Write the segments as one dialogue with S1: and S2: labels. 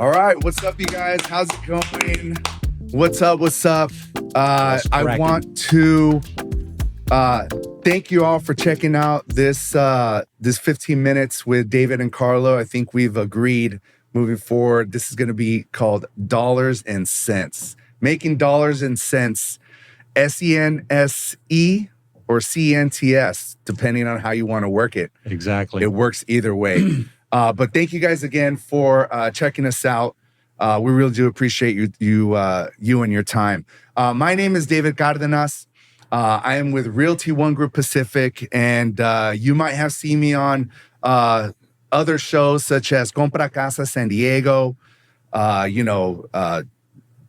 S1: All right, what's up, you guys? How's it going? What's up? I want to thank you all for checking out this 15 minutes with David and Karlo. I think we've agreed moving forward, this is going to be called Dollars and Cents. Making dollars and cents, SENSE or CNTS, depending on how you want to work it.
S2: Exactly.
S1: It works either way. But thank you guys again for checking us out. We really do appreciate you and your time. My name is David Cardenas. I am with Realty One Group Pacific, and you might have seen me on other shows such as Compra Casa San Diego,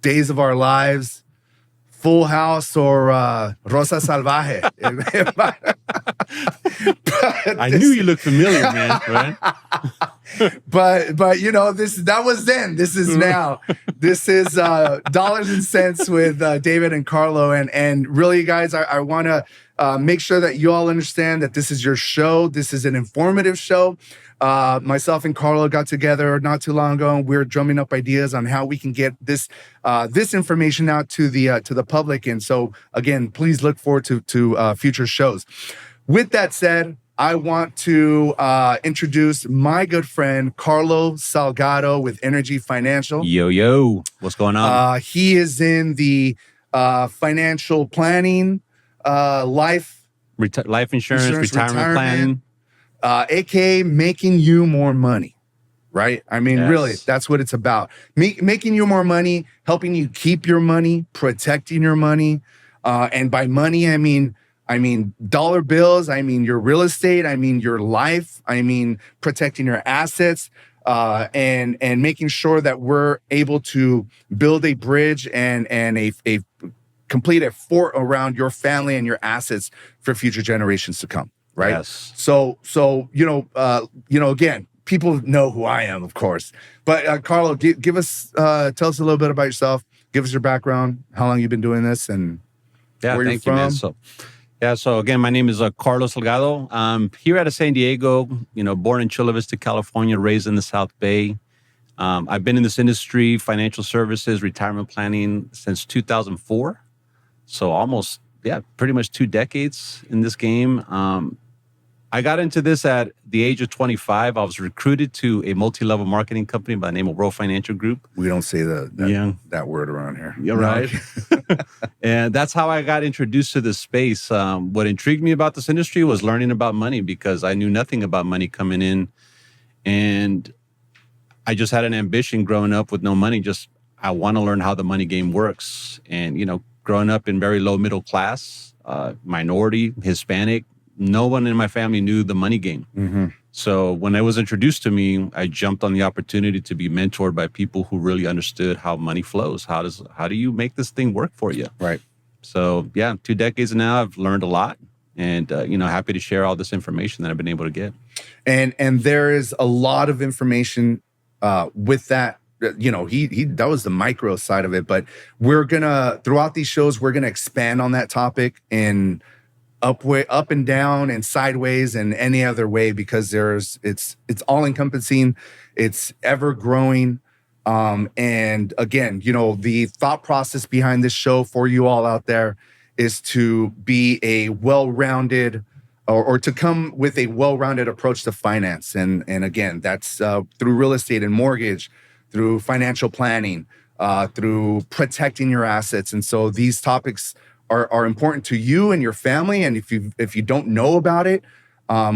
S1: Days of Our Lives, Full House, or Rosa Salvaje.
S2: I knew you looked familiar, man. Right?
S1: but that was then. This is now. This is Dollars and Cents with David and Karlo, and really, guys, I want to make sure that you all understand that this is your show. This is an informative show. Myself and Karlo got together not too long ago, and we're drumming up ideas on how we can get this information out to the public. And so, again, please look forward to future shows. With that said, I want to introduce my good friend Karlo Salgado with Energy Financial.
S2: Yo, what's going on?
S1: He is in the financial planning, life
S2: insurance, retirement planning.
S1: AKA making you more money, right? I mean, Really, that's what it's about. Making you more money, helping you keep your money, protecting your money. And by money, I mean dollar bills. I mean your real estate. I mean your life. I mean protecting your assets, and making sure that we're able to build a bridge and a complete a fort around your family and your assets for future generations to come. Right.
S2: Yes.
S1: So again, people know who I am, of course. But Karlo, give us tell us a little bit about yourself. Give us your background, how long you've been doing this, and where you're from.
S2: Man. So again, my name is Karlo Salgado. Here out of San Diego, born in Chula Vista, California, raised in the South Bay. I've been in this industry, financial services, retirement planning, since 2004. So almost, pretty much 2 decades in this game. I got into this at the age of 25. I was recruited to a multi-level marketing company by the name of World Financial Group.
S1: We don't say that word around here.
S2: You're right. And that's how I got introduced to this space. What intrigued me about this industry was learning about money, because I knew nothing about money coming in. And I just had an ambition growing up with no money. I want to learn how the money game works. And, growing up in very low middle class, minority, Hispanic, no one in my family knew the money game.
S1: Mm-hmm.
S2: So when it was introduced to me, I jumped on the opportunity to be mentored by people who really understood how money flows. How do you make this thing work for you?
S1: Right.
S2: So 2 decades now, I've learned a lot, and happy to share all this information that I've been able to get.
S1: And there is a lot of information with that. That was the micro side of it, but we're gonna, throughout these shows, we're gonna expand on that topic in up and down and sideways and any other way, because it's all encompassing, it's ever growing. And again, the thought process behind this show for you all out there is to be a well-rounded or to come with a well-rounded approach to finance. And again, that's through real estate and mortgage, through financial planning, through protecting your assets. And so these topics are important to you and your family. And if you don't know about it,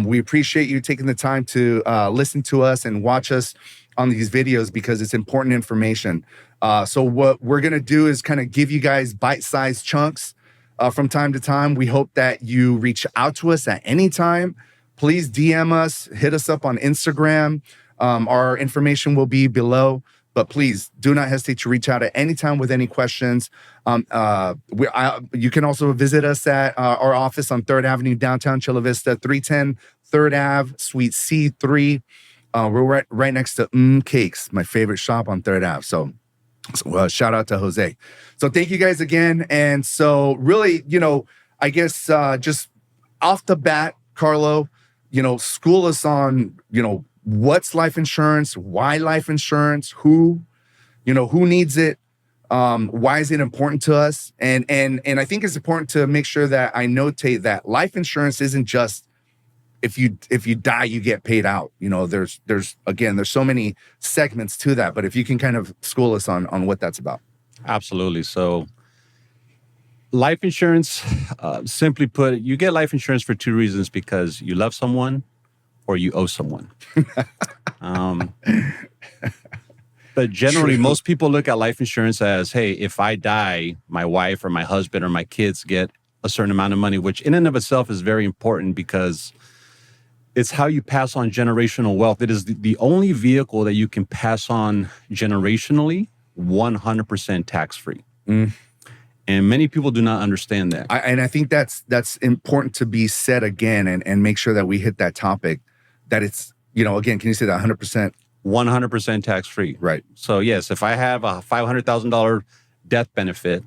S1: we appreciate you taking the time to listen to us and watch us on these videos, because it's important information. So what we're going to do is kind of give you guys bite-sized chunks from time to time. We hope that you reach out to us at any time. Please DM us, hit us up on Instagram. Our information will be below. But please do not hesitate to reach out at any time with any questions. You can also visit us at our office on 3rd Avenue, downtown Chula Vista, 310 3rd Ave, Suite C3. We're right next to Cakes, my favorite shop on 3rd Ave. So shout out to Jose. So thank you guys again. And so really, I guess just off the bat, Karlo, school us on, what's life insurance, why life insurance, who, who needs it? Why is it important to us? And I think it's important to make sure that I notate that life insurance isn't just if you die, you get paid out. There's so many segments to that, but if you can kind of school us on what that's about.
S2: Absolutely. So life insurance, simply put, you get life insurance for two reasons: because you love someone or you owe someone. But generally,
S1: True.
S2: most people look at life insurance as, hey, if I die, my wife or my husband or my kids get a certain amount of money, which in and of itself is very important because it's how you pass on generational wealth. It is the only vehicle that you can pass on generationally 100% tax-free. And many people do not understand that.
S1: I think that's important to be said again and make sure that we hit that topic, that it's, again, can you say that 100%?
S2: 100% tax-free.
S1: Right.
S2: So yes, if I have a $500,000 death benefit,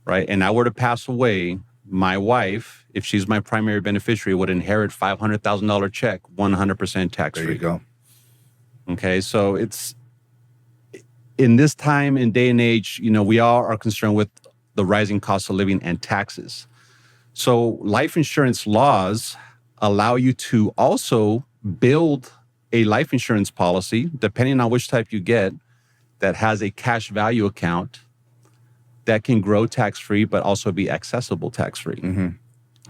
S2: right, and I were to pass away, my wife, if she's my primary beneficiary, would inherit $500,000 check, 100% tax-free.
S1: There you go.
S2: Okay, so it's in this time and day and age, we all are concerned with the rising cost of living and taxes. So life insurance laws allow you to also build a life insurance policy, depending on which type you get, that has a cash value account that can grow tax-free, but also be accessible tax-free.
S1: Mm-hmm.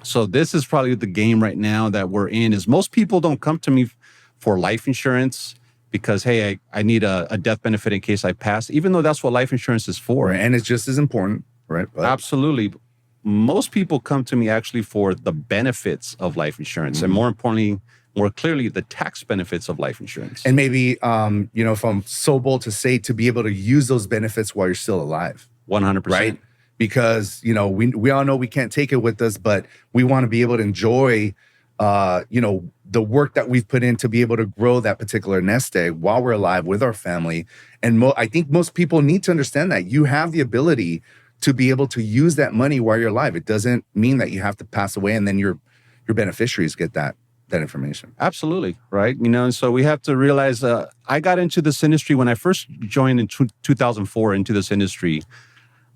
S2: So this is probably the game right now that we're in, is most people don't come to me for life insurance because, hey, I need a death benefit in case I pass, even though that's what life insurance is for.
S1: Right. And it's just as important, right? But
S2: absolutely. Most people come to me actually for the benefits of life insurance, and more importantly, more clearly, the tax benefits of life insurance.
S1: And maybe, if I'm so bold to say, to be able to use those benefits while you're still alive.
S2: 100%.
S1: Right? Because, we all know we can't take it with us, but we want to be able to enjoy, the work that we've put in to be able to grow that particular nest egg while we're alive with our family. And I think most people need to understand that you have the ability to be able to use that money while you're alive. It doesn't mean that you have to pass away and then your beneficiaries get that information.
S2: Absolutely. Right. And so we have to realize, I got into this industry when I first joined in 2004 into this industry.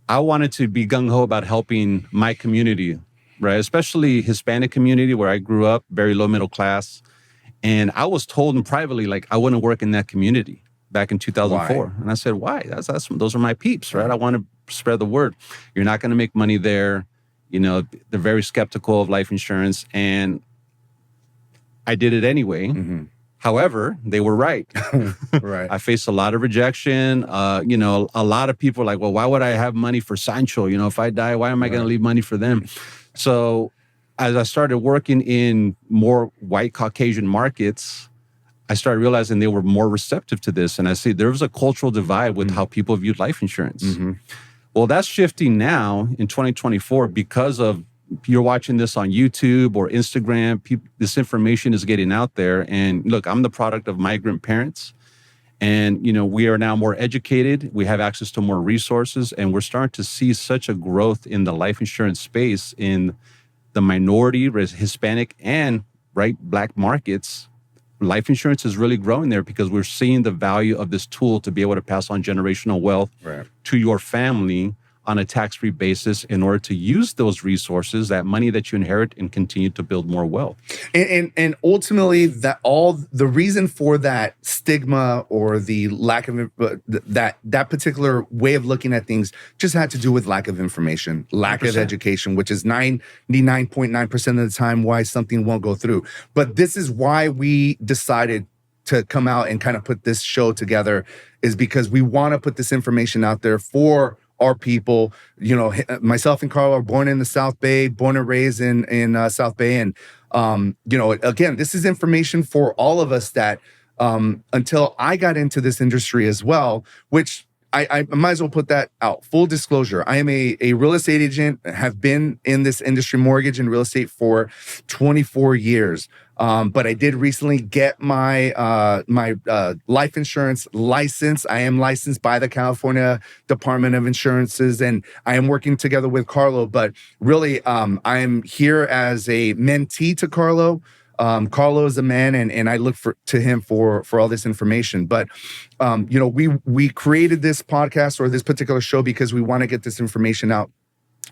S2: I wanted to be gung-ho about helping my community, right? Especially Hispanic community where I grew up, very low middle class. And I was told privately, like, I wouldn't work in that community back in 2004. Why? And I said, why? Those are my peeps, right? I want to spread the word. You're not going to make money there. They're very skeptical of life insurance. And I did it anyway. Mm-hmm. However, they were right.
S1: Right.
S2: I faced a lot of rejection. A lot of people are like, well, why would I have money for Sancho? If I die, why am I going to leave money for them? So as I started working in more white Caucasian markets, I started realizing they were more receptive to this. And I see there was a cultural divide with how people viewed life insurance. Mm-hmm. Well, that's shifting now in 2024 because of, you're watching this on YouTube or Instagram, this information is getting out there. And look, I'm the product of migrant parents. And, we are now more educated. We have access to more resources. And we're starting to see such a growth in the life insurance space in the minority, Hispanic, and Black markets. Life insurance is really growing there because we're seeing the value of this tool to be able to pass on generational wealth to your family on a tax-free basis in order to use those resources, that money that you inherit, and continue to build more wealth.
S1: And ultimately, that all the reason for that stigma or the lack of that particular way of looking at things just had to do with lack of information, lack 100%. Of education, which is 99.9% of the time why something won't go through. But this is why we decided to come out and kind of put this show together, is because we want to put this information out there for our people. Myself and Karlo are born in the South Bay, born and raised in South Bay. And, again, this is information for all of us that until I got into this industry as well, which I might as well put that out. Full disclosure, I am a real estate agent, have been in this industry, mortgage and real estate, for 24 years. But I did recently get my life insurance license. I am licensed by the California Department of Insurances, and I am working together with Karlo. But really, I am here as a mentee to Karlo. Carlo is a man, and I look to him for all this information. But we created this podcast or this particular show because we want to get this information out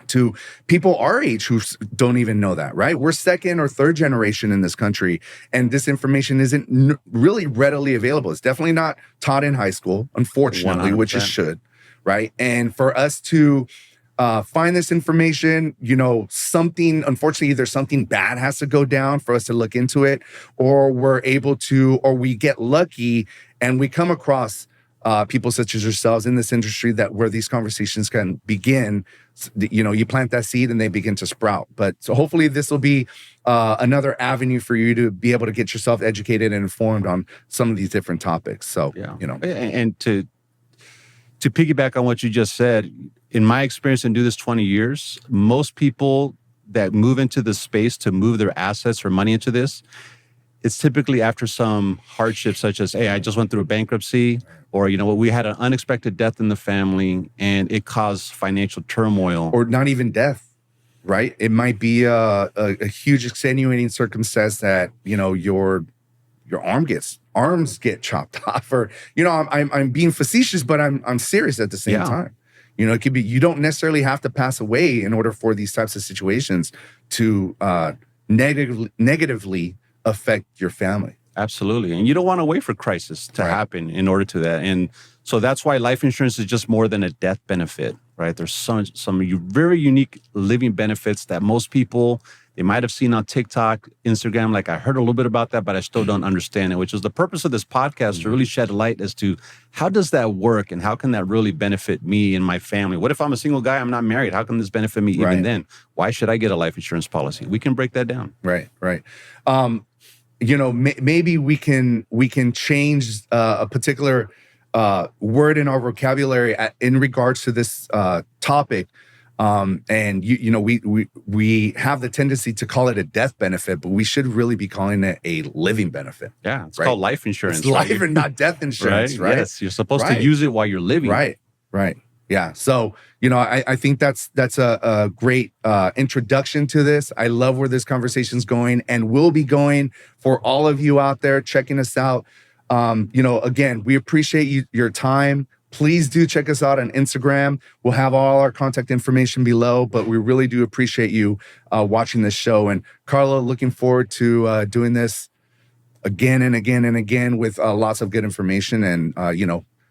S1: to people our age who don't even know that, right? We're second or third generation in this country, and this information isn't really readily available. It's definitely not taught in high school, unfortunately,
S2: 100%.
S1: which it should, right? And for us to find this information, something, unfortunately, either something bad has to go down for us to look into it, or we get lucky and we come across people such as yourselves in this industry where these conversations can begin. You plant that seed and they begin to sprout. But so hopefully this will be another avenue for you to be able to get yourself educated and informed on some of these different topics. So,
S2: And to piggyback on what you just said, in my experience and do this 20 years, most people that move into the space to move their assets or money into this, it's typically after some hardship, such as, hey, I just went through a bankruptcy, or, we had an unexpected death in the family and it caused financial turmoil.
S1: Or not even death, right? It might be a huge extenuating circumstance that, your arms get chopped off, or, I'm being facetious, but I'm serious at the same time. It could be, you don't necessarily have to pass away in order for these types of situations to negatively affect your family.
S2: Absolutely. And you don't want to wait for crisis to happen in order to that. And so that's why life insurance is just more than a death benefit, right? There's some very unique living benefits that most people, they might have seen on TikTok, Instagram. Like, I heard a little bit about that, but I still don't understand it, which is the purpose of this podcast, to really shed light as to how does that work and how can that really benefit me and my family? What if I'm a single guy, I'm not married? How can this benefit me even then? Why should I get a life insurance policy? We can break that down.
S1: Right. Maybe we can change a particular word in our vocabulary in regards to this topic. And we have the tendency to call it a death benefit, but we should really be calling it a living benefit.
S2: Yeah, it's called life insurance.
S1: It's life and not death insurance, right?
S2: Yes, you're supposed to use it while you're living.
S1: Right. Yeah. So, I think that's a great introduction to this. I love where this conversation's going and will be going for all of you out there checking us out. Again, we appreciate your time. Please do check us out on Instagram. We'll have all our contact information below, but we really do appreciate you watching this show. And Karlo, looking forward to doing this again and again and again with lots of good information. And,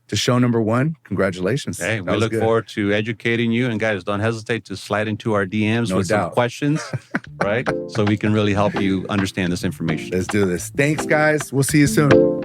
S1: to show number 1, congratulations.
S2: Hey, we look forward to educating you. And guys, don't hesitate to slide into our DMs with some questions, right? So we can really help you understand this information.
S1: Let's do this. Thanks, guys. We'll see you soon.